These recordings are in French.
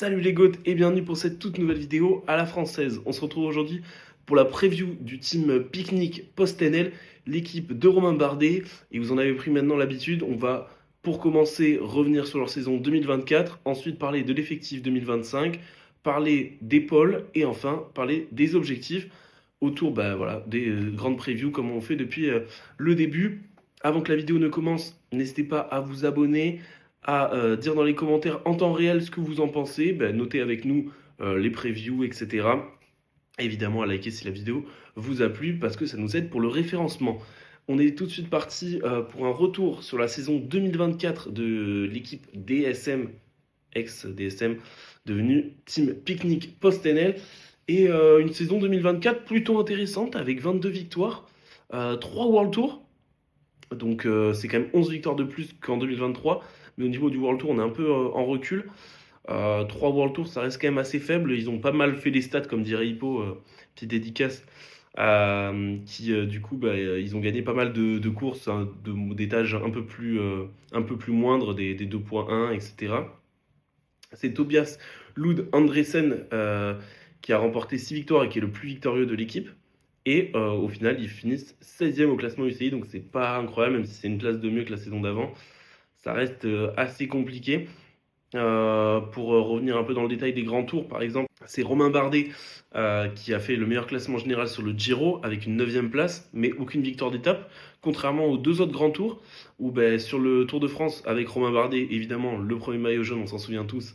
Salut les goats et bienvenue pour cette toute nouvelle vidéo à la française. On se retrouve aujourd'hui pour la preview du team Picnic post-NL, l'équipe de Romain Bardet. Et vous en avez pris maintenant l'habitude, on va pour commencer revenir sur leur saison 2024, ensuite parler de l'effectif 2025, parler des pôles et enfin parler des objectifs autour voilà, des grandes previews comme on fait depuis le début. Avant que la vidéo ne commence, n'hésitez pas à vous abonner, à dire dans les commentaires en temps réel ce que vous en pensez, notez avec nous les previews, etc. Évidemment à liker si la vidéo vous a plu parce que ça nous aide pour le référencement. On est tout de suite parti pour un retour sur la saison 2024 de l'équipe DSM, ex-DSM, devenue Team Picnic post-NL. Et une saison 2024 plutôt intéressante avec 22 victoires, 3 World Tour. Donc c'est quand même 11 victoires de plus qu'en 2023. Mais au niveau du World Tour, on est un peu en recul. 3 World Tours, ça reste quand même assez faible. Ils ont pas mal fait les stats, comme dirait Hippo, petite dédicace. Du coup, ils ont gagné pas mal de courses, hein, d'étages un peu plus moindres, des 2.1, etc. C'est Tobias Lund Andresen qui a remporté 6 victoires et qui est le plus victorieux de l'équipe. Et au final, ils finissent 16e au classement UCI, donc c'est pas incroyable, même si c'est une place de mieux que la saison d'avant. Ça reste assez compliqué. Pour revenir un peu dans le détail des grands tours, par exemple, c'est Romain Bardet qui a fait le meilleur classement général sur le Giro avec une 9e place, mais aucune victoire d'étape, contrairement aux deux autres grands tours, où sur le Tour de France, avec Romain Bardet, évidemment, le premier maillot jaune, on s'en souvient tous,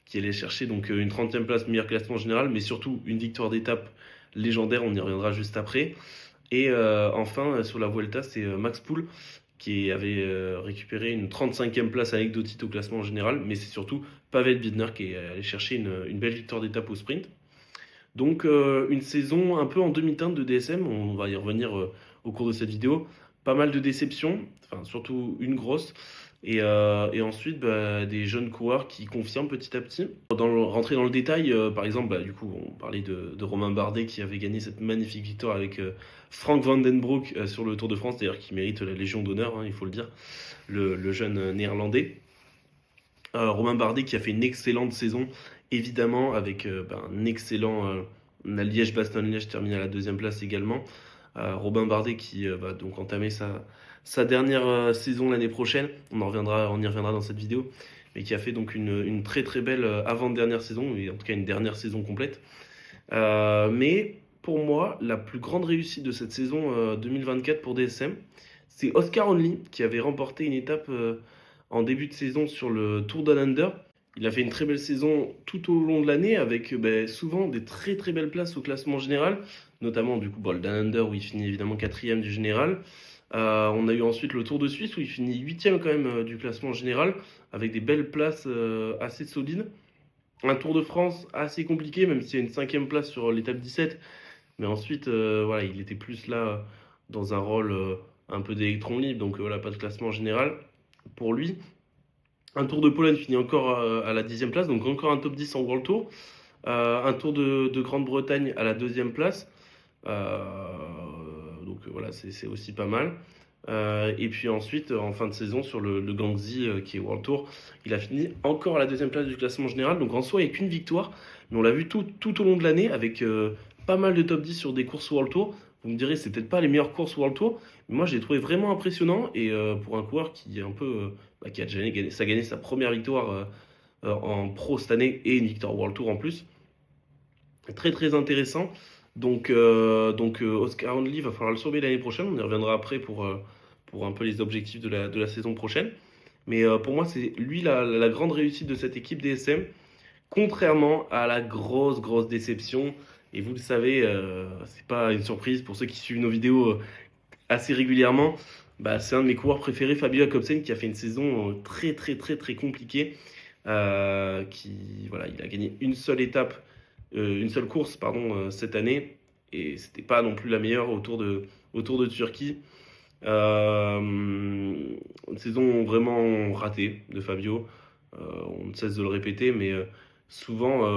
qui allait chercher donc une 30e place, meilleur classement général, mais surtout une victoire d'étape légendaire, on y reviendra juste après. Et enfin, sur la Vuelta, c'est Max Poul qui avait récupéré une 35e place anecdotique au classement général, mais c'est surtout Pavel Bidner qui est allé chercher une belle victoire d'étape au sprint. Donc une saison un peu en demi-teinte de DSM, on va y revenir au cours de cette vidéo. Pas mal de déceptions, enfin surtout une grosse. Et ensuite, des jeunes coureurs qui confirment petit à petit. Rentrer dans le détail, par exemple, du coup, on parlait de Romain Bardet qui avait gagné cette magnifique victoire avec Frank Van Den Broek sur le Tour de France, d'ailleurs qui mérite la Légion d'honneur, hein, il faut le dire, le jeune néerlandais. Romain Bardet qui a fait une excellente saison, évidemment, avec un excellent Liège-Bastogne-Liège terminé à la 2e place également. Robin Bardet qui va donc entamer sa dernière saison l'année prochaine. On y reviendra dans cette vidéo. Mais qui a fait donc une très très belle avant-dernière saison, et en tout cas une dernière saison complète. Mais pour moi, la plus grande réussite de cette saison 2024 pour DSM, c'est Oscar Only qui avait remporté une étape en début de saison sur le Tour Down Under. Il a fait une très belle saison tout au long de l'année avec souvent des très très belles places au classement général, notamment du coup le Down Under où il finit évidemment 4e du général. On a eu ensuite le Tour de Suisse où il finit 8e quand même du classement général avec des belles places assez solides. Un Tour de France assez compliqué même s'il y a une 5e place sur l'étape 17. Mais ensuite voilà, il était plus là dans un rôle un peu d'électron libre, donc voilà, pas de classement général pour lui. Un Tour de Pologne finit encore à la 10e place, donc encore un top 10 en World Tour. Un Tour de Grande-Bretagne à la 2e place. Donc voilà, c'est aussi pas mal. Et puis ensuite, en fin de saison, sur le Guangxi qui est World Tour, il a fini encore à la 2e place du classement général. Donc en soi, il n'y a qu'une victoire. Mais on l'a vu tout au long de l'année avec pas mal de top 10 sur des courses World Tour. Vous me direz, c'est peut-être pas les meilleures courses World Tour, mais moi, je l'ai trouvé vraiment impressionnant. Et pour un coureur qui est un peu, qui a déjà gagné sa première victoire en pro cette année et une victoire World Tour en plus, très très intéressant. Donc Oscar Only va falloir le surveiller l'année prochaine. On y reviendra après pour un peu les objectifs de la saison prochaine. Mais pour moi, c'est lui la grande réussite de cette équipe DSM, contrairement à la grosse déception. Et vous le savez, c'est pas une surprise pour ceux qui suivent nos vidéos assez régulièrement. C'est un de mes coureurs préférés, Fabio Jacobsen, qui a fait une saison très compliquée. Voilà, il a gagné une seule course cette année, et c'était pas non plus la meilleure autour de Turquie. Une saison vraiment ratée de Fabio, on ne cesse de le répéter, mais souvent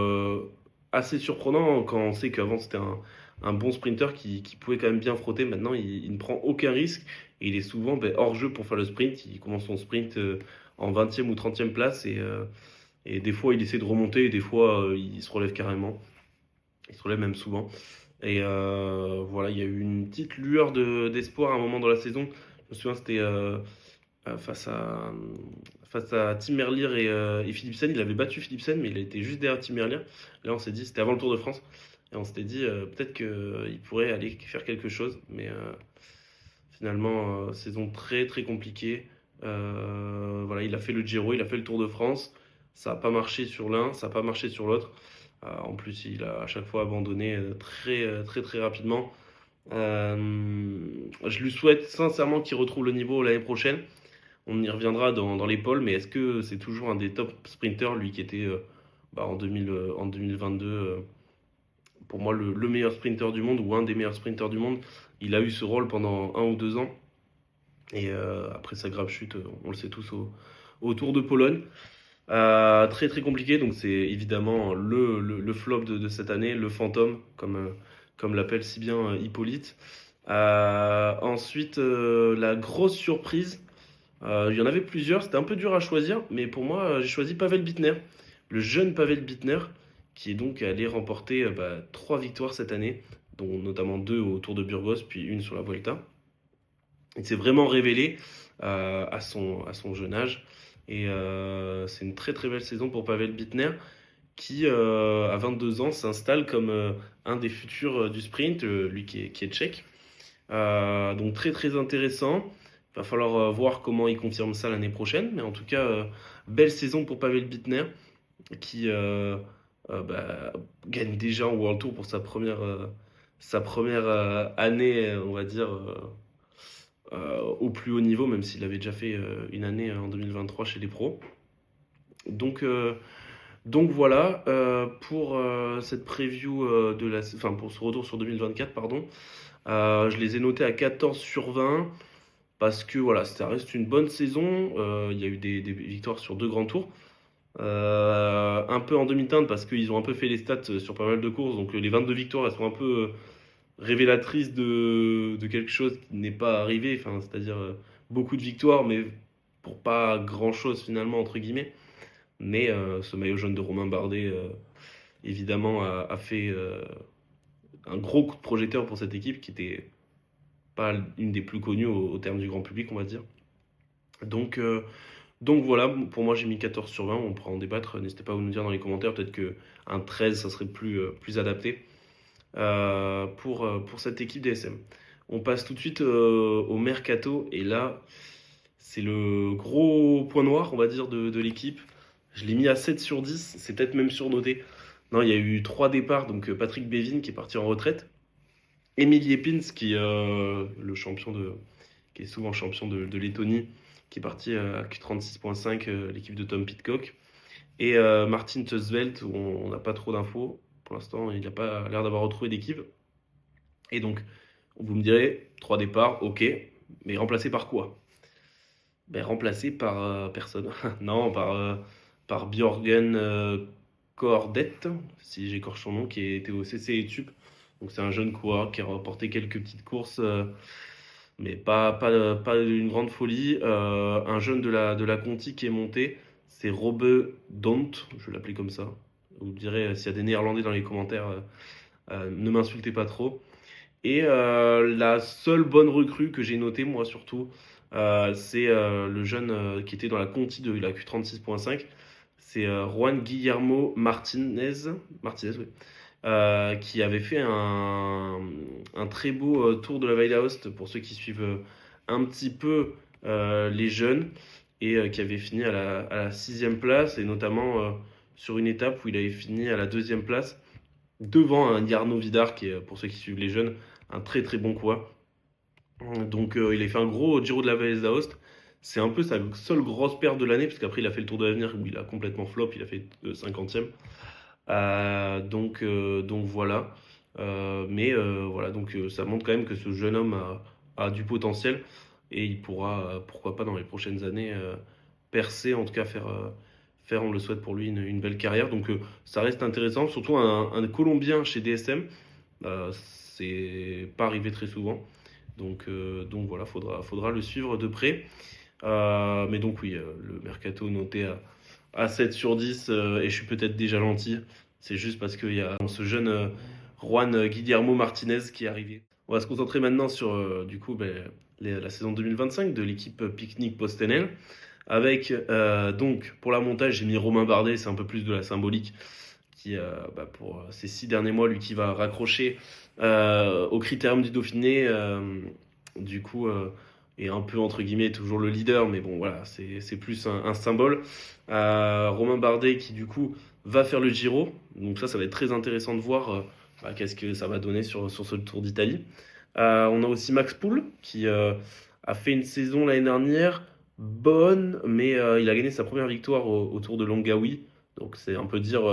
assez surprenant quand on sait qu'avant c'était un bon sprinter qui pouvait quand même bien frotter. Maintenant, il ne prend aucun risque et il est souvent hors jeu pour faire le sprint. Il commence son sprint en 20e ou 30e place Et des fois, il essaie de remonter, et des fois, il se relève carrément. Il se relève même souvent. Et voilà, il y a eu une petite lueur d'espoir à un moment dans la saison. Je me souviens, c'était euh, face à, face à Tim Merlier et Philipsen. Il avait battu Philipsen, mais il était juste derrière Tim Merlier. Là, on s'est dit, c'était avant le Tour de France. Et on s'était dit, peut-être qu'il pourrait aller faire quelque chose. Mais finalement, saison très très compliquée. Voilà, il a fait le Giro, il a fait le Tour de France. Ça n'a pas marché sur l'un, ça n'a pas marché sur l'autre. En plus, il a à chaque fois abandonné très très rapidement. Je lui souhaite sincèrement qu'il retrouve le niveau l'année prochaine. On y reviendra dans l'épaule, mais est-ce que c'est toujours un des top sprinters, lui qui était en 2022, pour moi, le meilleur sprinter du monde ou un des meilleurs sprinters du monde? Il a eu ce rôle pendant 1 ou 2 ans. Et après sa grave chute, on le sait tous, au Tour de Pologne. Très très compliqué, donc c'est évidemment le flop de cette année, le fantôme, comme l'appelle si bien Hippolyte. Ensuite, la grosse surprise, il y en avait plusieurs, c'était un peu dur à choisir, mais pour moi, j'ai choisi Pavel Bittner, le jeune Pavel Bittner, qui est donc allé remporter 3 victoires cette année, dont notamment 2 au Tour de Burgos, puis une sur la Vuelta. Il s'est vraiment révélé à son jeune âge. Et c'est une très très belle saison pour Pavel Bittner qui, à 22 ans, s'installe comme un des futurs du sprint, lui qui est tchèque. Donc très très intéressant. Il va falloir voir comment il confirme ça l'année prochaine. Mais en tout cas, belle saison pour Pavel Bittner qui gagne déjà en World Tour pour sa première année, on va dire, au plus haut niveau, même s'il avait déjà fait une année en 2023 chez les pros. Donc, euh, donc voilà pour cette preview enfin pour ce retour sur 2024, pardon. Je les ai notés à 14 sur 20 parce que voilà, ça reste une bonne saison. Il y a eu des victoires sur 2 grands tours. Un peu en demi-teinte parce qu'ils ont un peu fait les stats sur pas mal de courses. Donc les 22 victoires, elles sont un peu révélatrice de quelque chose qui n'est pas arrivé, enfin, c'est-à-dire beaucoup de victoires, mais pour pas grand-chose finalement, entre guillemets. Mais ce maillot jaune de Romain Bardet, évidemment, a fait un gros coup de projecteur pour cette équipe qui était pas une des plus connues au terme du grand public, on va dire. Donc, euh, donc voilà, pour moi j'ai mis 14 sur 20, on pourra en débattre, n'hésitez pas à nous dire dans les commentaires, peut-être qu'un 13 ça serait plus adapté pour cette équipe DSM. On passe tout de suite au mercato et là, c'est le gros point noir, on va dire, de l'équipe. Je l'ai mis à 7 sur 10, c'est peut-être même surnoté. Non, il y a eu 3 départs, donc Patrick Bévin qui est parti en retraite, Emil Epins qui est souvent champion de Lettonie, qui est parti à Q36.5, l'équipe de Tom Pidcock, et Martin Tuzvelt, où on n'a pas trop d'infos. Pour l'instant, il n'a pas l'air d'avoir retrouvé d'équipe. Et donc, vous me direz, 3 départs, ok, mais remplacé par quoi? Ben, remplacé par personne. Non, par Björgen Cordet, si j'écorche son nom, qui était au CC Etup. Donc c'est un jeune coureur qui a remporté quelques petites courses, mais pas une grande folie. Un jeune de la Conti qui est monté, c'est Robbe Dont, je vais l'appeler comme ça. Vous me direz, s'il y a des Néerlandais dans les commentaires, ne m'insultez pas trop. Et la seule bonne recrue que j'ai notée, moi surtout, c'est le jeune qui était dans la Conti de la Q36.5. C'est Juan Guillermo Martinez, oui, qui avait fait un très beau tour de la Valley d'Aoste pour ceux qui suivent un petit peu les jeunes et qui avait fini à la 6e place et notamment sur une étape où il avait fini à la 2e place devant un Jarno Vidar qui est, pour ceux qui suivent les jeunes, un très très bon coureur. Donc il a fait un gros Giro de la Vallée d'Aoste. C'est un peu sa seule grosse perte de l'année, parce qu'après il a fait le Tour de l'Avenir où il a complètement flop, il a fait 50e. Donc voilà. Mais voilà, donc ça montre quand même que ce jeune homme a du potentiel et il pourra, pourquoi pas dans les prochaines années, percer, en tout cas faire, on le souhaite pour lui, une belle carrière. Donc ça reste intéressant, surtout un Colombien chez DSM. C'est pas arrivé très souvent. Donc voilà, faudra le suivre de près. Mais donc oui, le mercato noté à 7 sur 10 et je suis peut-être déjà gentil. C'est juste parce qu'il y a ce jeune Juan Guillermo Martinez qui est arrivé. On va se concentrer maintenant sur du coup la saison 2025 de l'équipe Picnic Postenel. Avec donc pour la montage, j'ai mis Romain Bardet, c'est un peu plus de la symbolique qui, pour ces 6 derniers mois, lui qui va raccrocher au Critérium du Dauphiné, du coup, est un peu entre guillemets toujours le leader, mais bon voilà, c'est plus un symbole. Romain Bardet qui du coup va faire le Giro, donc ça va être très intéressant de voir qu'est-ce que ça va donner sur ce Tour d'Italie. On a aussi Max Poul qui a fait une saison l'année dernière bonne, mais il a gagné sa première victoire au Tour de Longawi. Donc c'est un peu dire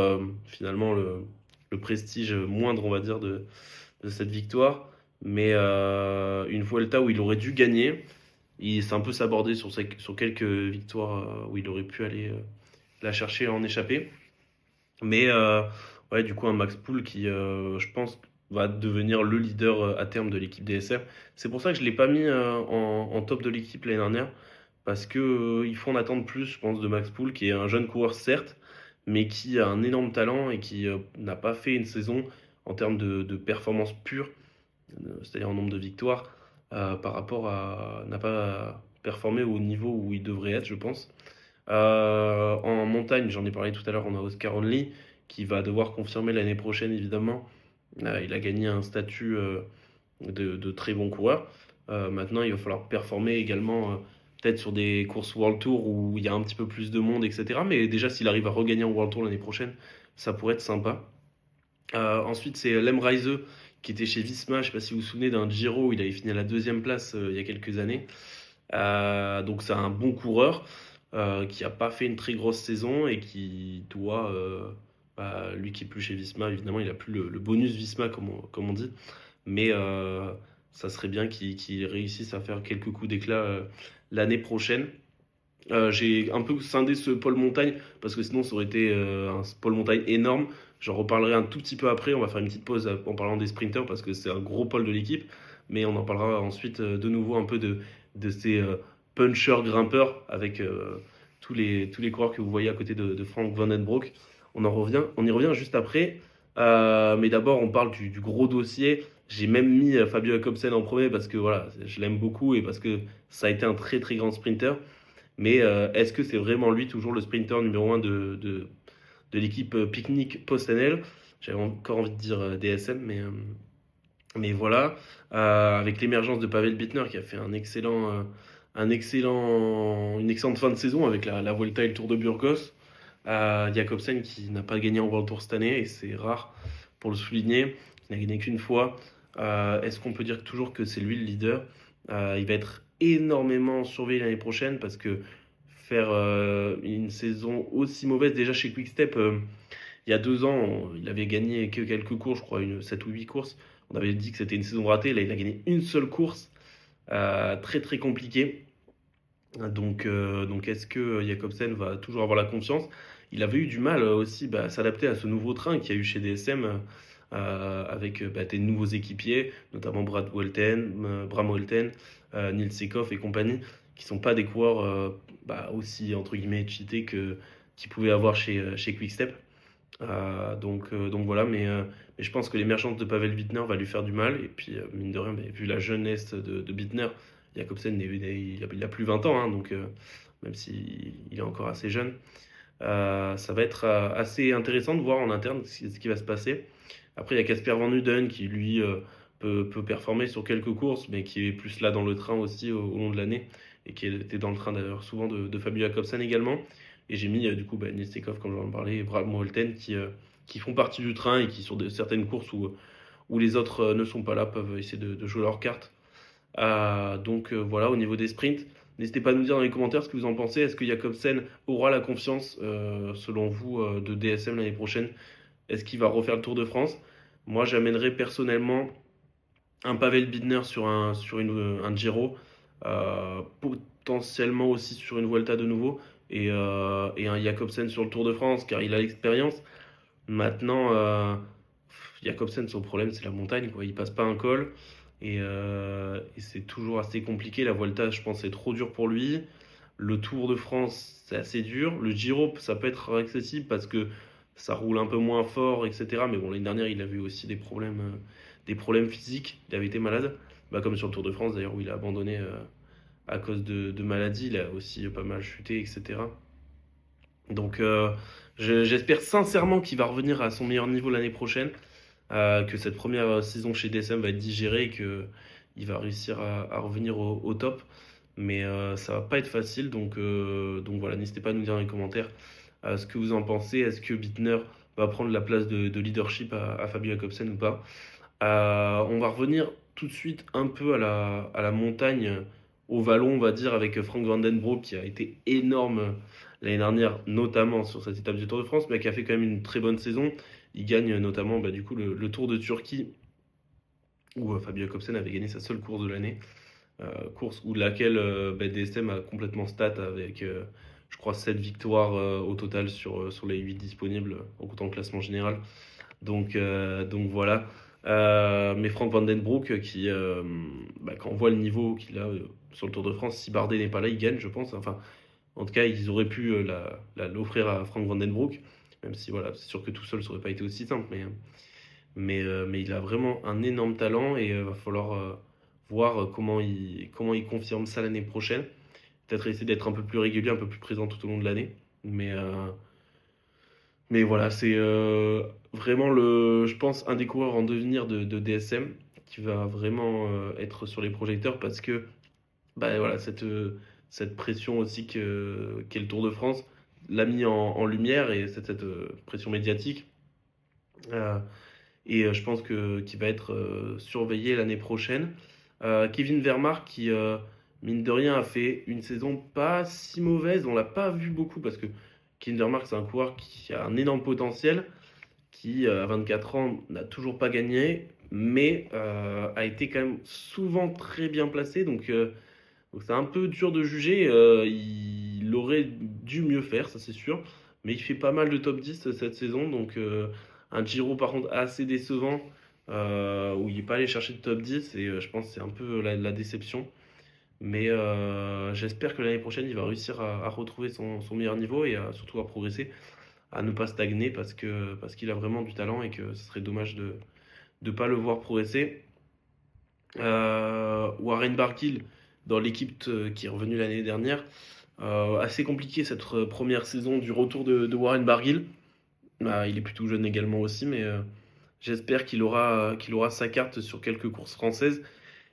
finalement le prestige moindre, on va dire, de cette victoire. Mais une Vuelta où il aurait dû gagner, il s'est un peu sabordé sur quelques victoires où il aurait pu aller la chercher en échappée. Mais ouais, du coup, un Max Poul qui, je pense, va devenir le leader à terme de l'équipe DSR. C'est pour ça que je ne l'ai pas mis en top de l'équipe l'année dernière. Parce que il faut en attendre plus, je pense, de Max Poul, qui est un jeune coureur, certes, mais qui a un énorme talent et qui n'a pas fait une saison en termes de performance pure, c'est-à-dire en nombre de victoires, par rapport à. N'a pas performé au niveau où il devrait être, je pense. En montagne, j'en ai parlé tout à l'heure, on a Oscar Only qui va devoir confirmer l'année prochaine, évidemment. Il a gagné un statut de très bon coureur. Maintenant, il va falloir performer également, peut-être sur des courses World Tour où il y a un petit peu plus de monde, etc. Mais déjà, s'il arrive à regagner en World Tour l'année prochaine, ça pourrait être sympa. Ensuite, c'est Lem Reise qui était chez Visma. Je ne sais pas si vous vous souvenez d'un Giro où il avait fini à la deuxième place il y a quelques années. Donc c'est un bon coureur qui n'a pas fait une très grosse saison et qui doit, lui qui est plus chez Visma, évidemment, il a plus le bonus Visma comme on dit, mais ça serait bien qu'il réussisse à faire quelques coups d'éclat l'année prochaine. J'ai un peu scindé ce pôle montagne parce que sinon ça aurait été un pôle montagne énorme. J'en reparlerai un tout petit peu après. On va faire une petite pause en parlant des sprinters parce que c'est un gros pôle de l'équipe. Mais on en parlera ensuite de nouveau un peu de ces punchers grimpeurs avec tous les coureurs que vous voyez à côté de Frank Vandenbroek. On y revient juste après. Mais d'abord, on parle du gros dossier. J'ai même mis Fabio Jacobsen en premier parce que voilà, je l'aime beaucoup et parce que ça a été un très très grand sprinter. Mais est-ce que c'est vraiment lui toujours le sprinter numéro un de l'équipe Picnic Post-NL? J'avais encore envie de dire DSM, mais voilà. Avec l'émergence de Pavel Bittner qui a fait une excellente fin de saison avec la Vuelta et le Tour de Burgos. Jacobsen qui n'a pas gagné en World Tour cette année et c'est rare pour le souligner. Il n'a gagné qu'une fois. Est-ce qu'on peut dire toujours que c'est lui le leader? Il va être énormément surveillé l'année prochaine parce que faire une saison aussi mauvaise déjà chez Quickstep, il y a 2 ans, il avait gagné que quelques courses, je crois, 7 ou 8 courses. On avait dit que c'était une saison ratée. Là, il a gagné une seule course, très très compliquée. Donc est-ce que Jacobsen va toujours avoir la confiance? Il avait eu du mal aussi à s'adapter à ce nouveau train qu'il y a eu chez DSM avec des nouveaux équipiers, notamment Bram Welten, Nils Sekov et compagnie, qui sont pas des coureurs aussi entre guillemets cheatés que qu'ils pouvaient avoir chez Quickstep. Donc voilà, mais je pense que l'émergence de Pavel Bittner va lui faire du mal. Et puis, mine de rien, vu la jeunesse de Bittner, Jacobsen, il a plus 20 ans, hein, donc même s'il est encore assez jeune, ça va être assez intéressant de voir en interne ce qui va se passer. Après, il y a Casper Van Huden qui, lui, peut performer sur quelques courses, mais qui est plus là dans le train aussi au long de l'année, et qui était dans le train d'ailleurs souvent de Fabio Jacobsen également. Et j'ai mis du coup Nils Sekov, comme j'en parlais, et Bram Holten qui font partie du train et qui, sur certaines courses où les autres ne sont pas là, peuvent essayer de jouer leur carte. Donc voilà, au niveau des sprints, n'hésitez pas à nous dire dans les commentaires ce que vous en pensez. Est-ce que Jacobsen aura la confiance, selon vous, de DSM l'année prochaine? Est-ce qu'il va refaire le Tour de France? Moi, j'amènerais personnellement un Pavel Bittner un Giro, potentiellement aussi sur une Vuelta de nouveau, et un Jacobsen sur le Tour de France, car il a l'expérience. Maintenant, Jacobsen, son problème, c'est la montagne, quoi. Il passe pas un col, et c'est toujours assez compliqué. La Vuelta, je pense, c'est trop dur pour lui. Le Tour de France, c'est assez dur. Le Giro, ça peut être accessible parce que ça roule un peu moins fort, etc. Mais bon, l'année dernière, il avait aussi des problèmes physiques. Il avait été malade. Bah, comme sur le Tour de France, d'ailleurs, où il a abandonné à cause de maladies. Il a aussi pas mal chuté, etc. Donc, j'espère sincèrement qu'il va revenir à son meilleur niveau l'année prochaine, que cette première saison chez DSM va être digérée et qu'il va réussir à revenir au top. Mais ça va pas être facile, donc voilà, n'hésitez pas à nous dire dans les commentaires ce que vous en pensez. Est-ce que Bittner va prendre la place de leadership à Fabio Jacobsen ou pas? On va revenir tout de suite un peu à la montagne, au vallon, on va dire, avec Frank Van Den Broek qui a été énorme l'année dernière, notamment sur cette étape du Tour de France, mais qui a fait quand même une très bonne saison. Il gagne notamment bah, du coup le Tour de Turquie, où Fabio Jacobsen avait gagné sa seule course de l'année, course où laquelle bah, DSM a complètement stat avec, je crois, 7 victoires au total sur les 8 disponibles en comptant le classement général. Donc voilà. Mais Frank Van Den Broek, bah, quand on voit le niveau qu'il a sur le Tour de France, si Bardet n'est pas là, il gagne, je pense. Enfin, en tout cas, ils auraient pu l'offrir à Frank Van Den Broek, même si voilà, c'est sûr que tout seul, ça aurait pas été aussi simple. Mais il a vraiment un énorme talent et il va falloir voir comment il confirme ça l'année prochaine. Peut-être essayer d'être un peu plus régulier, un peu plus présent tout au long de l'année. Mais voilà, c'est vraiment je pense, un des coureurs en devenir de DSM qui va vraiment être sur les projecteurs parce que bah, voilà, cette pression aussi qu'est le Tour de France l'a mis en lumière et cette pression médiatique. Euh, je pense qu'il va être surveillé l'année prochaine. Kevin Vermaer qui, mine de rien, a fait une saison pas si mauvaise. On l'a pas vu beaucoup parce que Kevin Vermaer, c'est un coureur qui a un énorme potentiel, qui, à 24 ans, n'a toujours pas gagné, mais a été quand même souvent très bien placé. Donc c'est un peu dur de juger. Il aurait dû mieux faire, ça c'est sûr. Mais il fait pas mal de top 10 cette saison. Donc un Giro par contre assez décevant. Où il n'est pas allé chercher le top 10. Et je pense que c'est un peu la déception. Mais j'espère que l'année prochaine, il va réussir à retrouver son meilleur niveau et surtout à progresser, à ne pas stagner parce qu'il a vraiment du talent et que ce serait dommage de ne pas le voir progresser. Warren Barguil dans l'équipe qui est revenue l'année dernière. Assez compliqué cette première saison du retour de Warren Barguil. Bah, il est plutôt jeune également aussi, mais j'espère qu'il aura sa carte sur quelques courses françaises.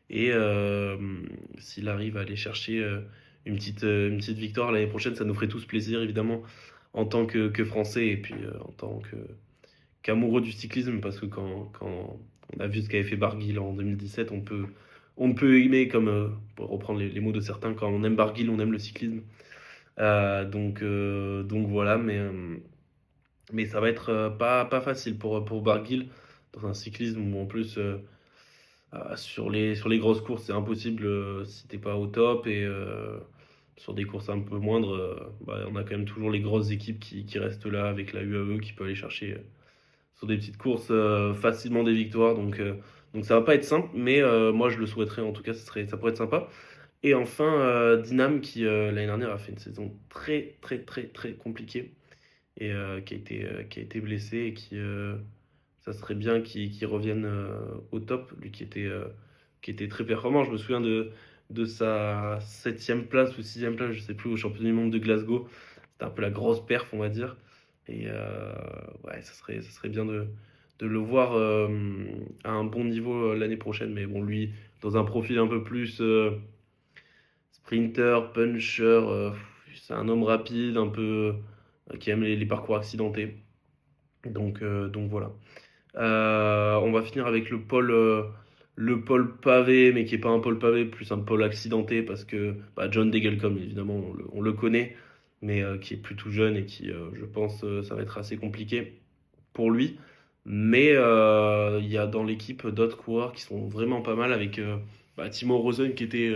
Et s'il arrive à aller chercher une petite victoire l'année prochaine, ça nous ferait tous plaisir, évidemment, en tant que Français et puis en tant qu'amoureux du cyclisme, parce que quand on a vu ce qu'avait fait Barguil en 2017, on ne peut aimer, comme pour reprendre les mots de certains, quand on aime Barguil, on aime le cyclisme. Donc voilà, mais ça va être pas facile pour Barguil dans un cyclisme où en plus sur les grosses courses c'est impossible si t'es pas au top et sur des courses un peu moindres, bah, on a quand même toujours les grosses équipes qui restent là avec la UAE qui peut aller chercher sur des petites courses facilement des victoires. Donc ça va pas être simple, mais moi je le souhaiterais en tout cas, ça pourrait être sympa. Et enfin, Dinam qui l'année dernière a fait une saison très très très très compliquée et qui a été blessé et ça serait bien qu'il revienne au top, lui qui était très performant. Je me souviens de sa septième place ou sixième place, je sais plus, au championnat du monde de Glasgow. C'était un peu la grosse perf, on va dire. Et ouais, ça serait bien de le voir à un bon niveau l'année prochaine. Mais bon, lui, dans un profil un peu plus sprinter, puncher, c'est un homme rapide, un peu qui aime les parcours accidentés. Donc voilà. On va finir avec le pôle pavé, mais qui est pas un pôle pavé, plus un pôle accidenté, parce que bah, John Degelcom, évidemment, on le connaît, mais qui est plutôt jeune et qui, je pense, ça va être assez compliqué pour lui. Mais il y a dans l'équipe d'autres coureurs qui sont vraiment pas mal, avec bah, Timo Rosen qui était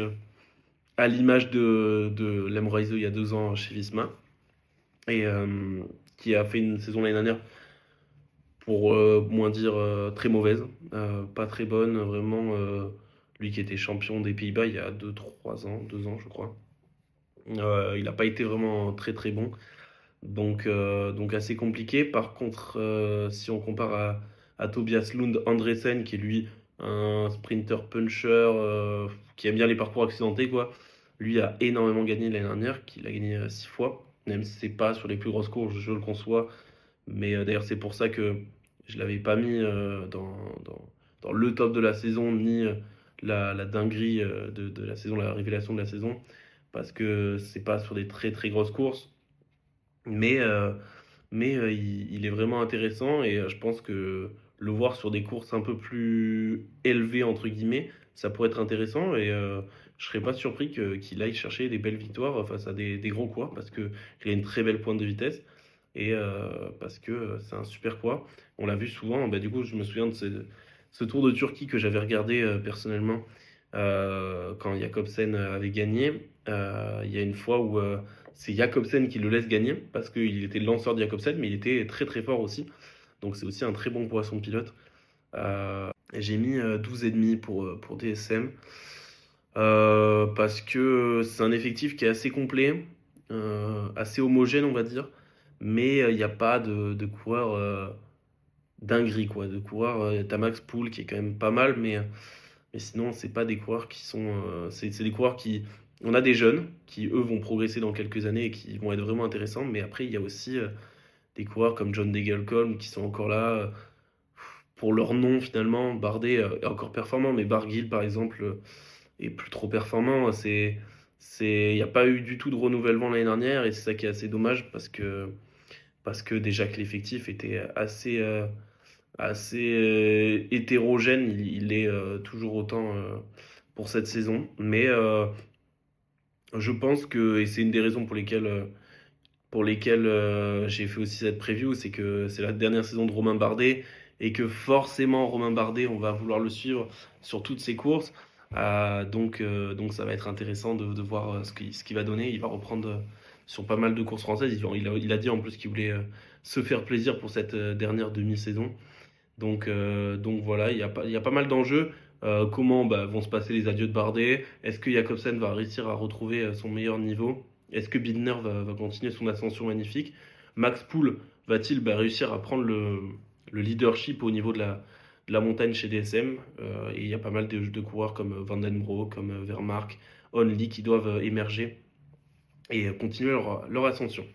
à l'image de Lemreize il y a 2 ans chez Visma, et qui a fait une saison l'année dernière pour moins dire très mauvaise, pas très bonne, vraiment. Lui qui était champion des Pays-Bas il y a 2 3 ans, 2 ans je crois. Il n'a pas été vraiment très très bon. Donc assez compliqué. Par contre, si on compare à Tobias Lund Andresen, qui est lui un sprinter puncher qui aime bien les parcours accidentés, quoi. Lui a énormément gagné l'année dernière, qu'il a gagné 6 fois, même si c'est pas sur les plus grosses courses, je le conçois. Mais d'ailleurs, c'est pour ça que je l'avais pas mis dans le top de la saison, ni la dinguerie de la saison, la révélation de la saison, parce que c'est pas sur des très très grosses courses. Mais, il est vraiment intéressant et je pense que le voir sur des courses un peu plus élevées, entre guillemets, ça pourrait être intéressant et je serais pas surpris qu'il aille chercher des belles victoires face à des gros coureurs parce qu'il a une très belle pointe de vitesse et parce que c'est un super coureur. On l'a vu souvent, bah, du coup, je me souviens de ce Tour de Turquie que j'avais regardé personnellement quand Jakobsen avait gagné. Il y a une fois où c'est Jakobsen qui le laisse gagner parce qu'il était le lanceur de Jakobsen, mais il était très très fort aussi. Donc c'est aussi un très bon poisson pilote. Et j'ai mis 12,5 pour DSM parce que c'est un effectif qui est assez complet, assez homogène, on va dire. Mais il n'y a pas de coureur dinguerie, quoi. De coureur, t'as Max Pool qui est quand même pas mal, mais sinon, c'est pas des coureurs qui sont. C'est des coureurs qui. On a des jeunes qui, eux, vont progresser dans quelques années et qui vont être vraiment intéressants. Mais après, il y a aussi des coureurs comme John Degenkolb qui sont encore là pour leur nom, finalement. Bardet est encore performant, mais Barguil, par exemple, est plus trop performant. Il n'y a pas eu du tout de renouvellement l'année dernière et c'est ça qui est assez dommage parce que déjà que l'effectif était assez hétérogène. Il est toujours autant pour cette saison. Mais je pense que, et c'est une des raisons pour lesquelles j'ai fait aussi cette preview, c'est que c'est la dernière saison de Romain Bardet et que forcément Romain Bardet, on va vouloir le suivre sur toutes ses courses. Donc ça va être intéressant de voir ce qu'il va donner. Il va reprendre sur pas mal de courses françaises. Il a dit en plus qu'il voulait se faire plaisir pour cette dernière demi-saison. Donc voilà, il y a pas mal d'enjeux. Comment vont se passer les adieux de Bardet? Est-ce que Jakobsen va réussir à retrouver son meilleur niveau? Est-ce que Binder va continuer son ascension magnifique? Max Poul va-t-il réussir à prendre le leadership au niveau de la montagne chez DSM? Et il y a pas mal de coureurs comme Van den Broek, comme Vermark, Only qui doivent émerger et continuer leur ascension.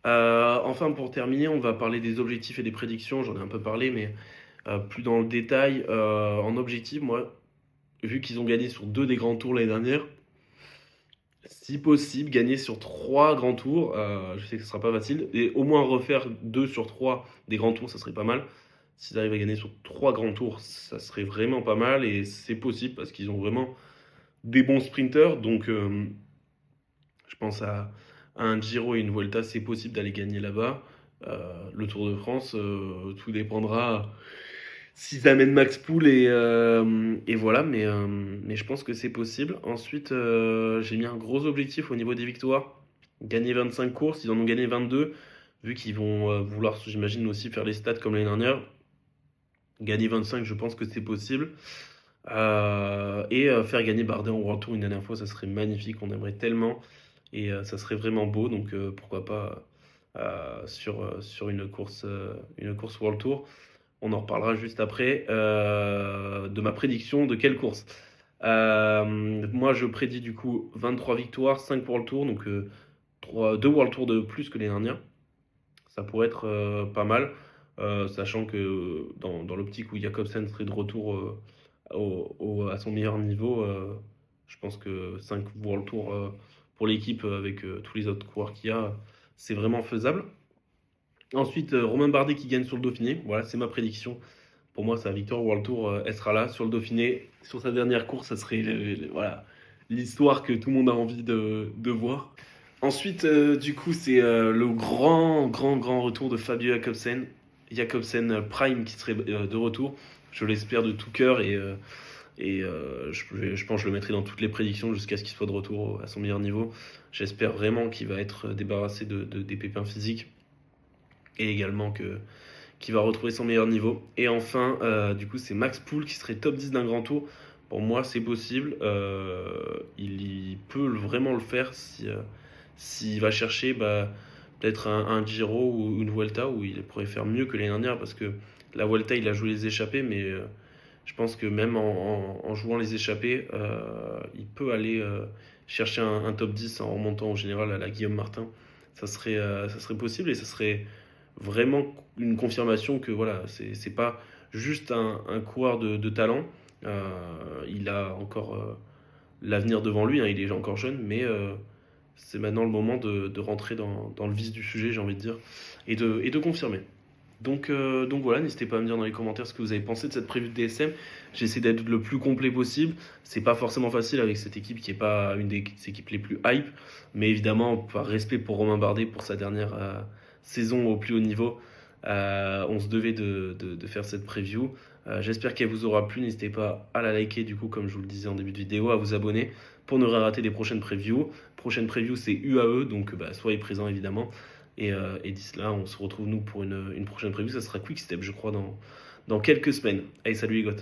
Enfin, pour terminer, on va parler des objectifs et des prédictions. J'en ai un peu parlé, mais plus dans le détail. En objectif, moi, vu qu'ils ont gagné sur 2 des grands tours l'année dernière, si possible, gagner sur 3 grands tours. Je sais que ce sera pas facile. Et au moins refaire 2 sur 3 des grands tours, ça serait pas mal. S'ils arrivent à gagner sur 3 grands tours, ça serait vraiment pas mal. Et c'est possible parce qu'ils ont vraiment des bons sprinters. Donc, je pense à un Giro et une Vuelta, c'est possible d'aller gagner là-bas. Le Tour de France, tout dépendra s'ils amènent Max Poul et voilà, mais je pense que c'est possible. Ensuite, j'ai mis un gros objectif au niveau des victoires. Gagner 25 courses, ils en ont gagné 22, vu qu'ils vont vouloir, j'imagine, aussi faire les stats comme l'année dernière. Gagner 25, je pense que c'est possible. Et faire gagner Bardet en World Tour une dernière fois, ça serait magnifique, on aimerait tellement. Et ça serait vraiment beau, donc pourquoi pas sur une course World Tour. On en reparlera juste après de ma prédiction de quelle course. Moi, je prédis du coup 23 victoires, 5 pour le Tour, donc 2 World Tour de plus que les dernières. Ça pourrait être pas mal, sachant que dans l'optique où Jakobsen serait de retour à son meilleur niveau, je pense que 5 World Tour pour l'équipe avec tous les autres coureurs qu'il y a, c'est vraiment faisable. Ensuite, Romain Bardet qui gagne sur le Dauphiné. Voilà, c'est ma prédiction. Pour moi, sa victoire au World Tour, elle sera là sur le Dauphiné. Sur sa dernière course, ça serait voilà, l'histoire que tout le monde a envie de voir. Ensuite, du coup, c'est le grand, grand, grand retour de Fabio Jakobsen. Jakobsen Prime qui serait de retour. Je l'espère de tout cœur et je pense que je le mettrai dans toutes les prédictions jusqu'à ce qu'il soit de retour à son meilleur niveau. J'espère vraiment qu'il va être débarrassé des pépins physiques et également qu'il va retrouver son meilleur niveau. Et enfin, du coup, c'est Max Poul qui serait top 10 d'un grand tour. Pour moi, c'est possible. Il peut vraiment le faire s'il va chercher peut-être un Giro ou une Vuelta où il pourrait faire mieux que l'année dernière parce que la Vuelta il a joué les échappées, mais je pense que même en jouant les échappées, il peut aller chercher un top 10 en remontant au général à la Guillaume Martin. Ça serait possible et ça serait vraiment une confirmation que voilà, c'est pas juste un coureur de talent. Il a encore l'avenir devant lui, hein, il est encore jeune, mais c'est maintenant le moment de rentrer dans le vif du sujet, j'ai envie de dire, et de confirmer. Donc voilà, n'hésitez pas à me dire dans les commentaires ce que vous avez pensé de cette prévue de DSM. J'essaie d'être le plus complet possible. C'est pas forcément facile avec cette équipe qui est pas une des équipes les plus hype, mais évidemment, par respect pour Romain Bardet pour sa dernière saison au plus haut niveau, on se devait de faire cette preview. J'espère qu'elle vous aura plu. N'hésitez pas à la liker, du coup, comme je vous le disais en début de vidéo, à vous abonner pour ne rien rater des prochaines previews. Prochaine preview, c'est UAE, donc soyez présents évidemment. Et d'ici là, on se retrouve nous pour une prochaine preview. Ça sera Quick Step, je crois, dans quelques semaines. Allez, salut les gars.